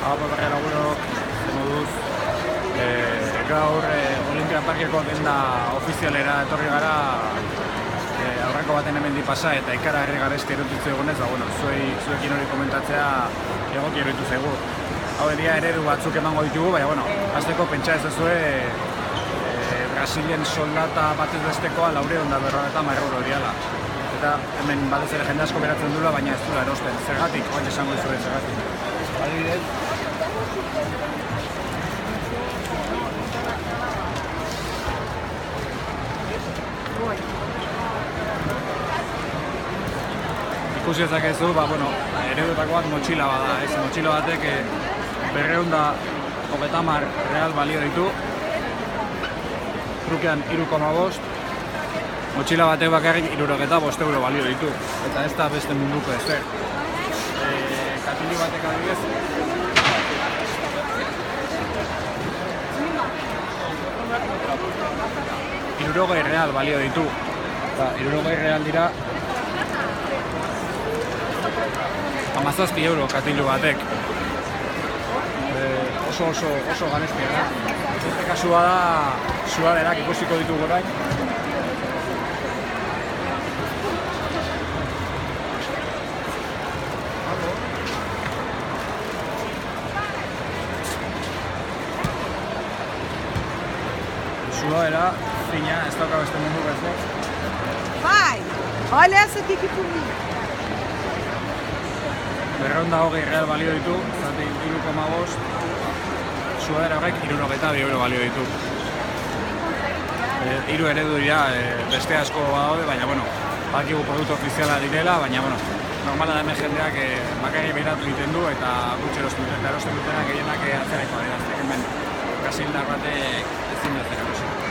Apo berri lagunok, moduz, gaur Olimpia Parkeko denda ofizialera etorri gara aurreko baten hemen pasa eta ikara herri garesti erotutze egonez, zuekin hori komentatzea egoki erotu zaigu. Hau edia eredu batzuk emango ditugu, baina, hasteko pentsa ez duzue Brasilen soldata batez bestekoa 450 euro diala. Eta hemen batez ere jende asko beratzen dula, baina ez dula erosten. Zergatik, oain esango dizue zergatik. Adibidez, ikusi ezakezu, eredutako bat motxila bada, ez? Motxila batek 230 real balio ditu, trukean 3,5, motxila batek bakarrik 65 euro balio ditu, eta ez da beste munduko ezer. Katili batek adibidez, €60 real balio ditu, eta €60 real dira 17 euro katilu batek. Oso ganestia da. Beste kasua da sudaderak ikusiko ditugu orain. Sudadera, fina, ez dauka beste mundu bezala. Pai, olha essa aqui que bonita. 220 real balio ditu, zati 3,5, sudadera horrek 62 euro balio ditu. Hiru eredu dira, beste asko badaude, baina, badakigu produktu ofiziala direla, baina, normala da hemen jendeak bakarrik behiratu egiten du eta gutxi erosten dut. Eta erosten dutenak gehienak atzeraikoa dira, hemen Brasildar batek ezin dut erosten.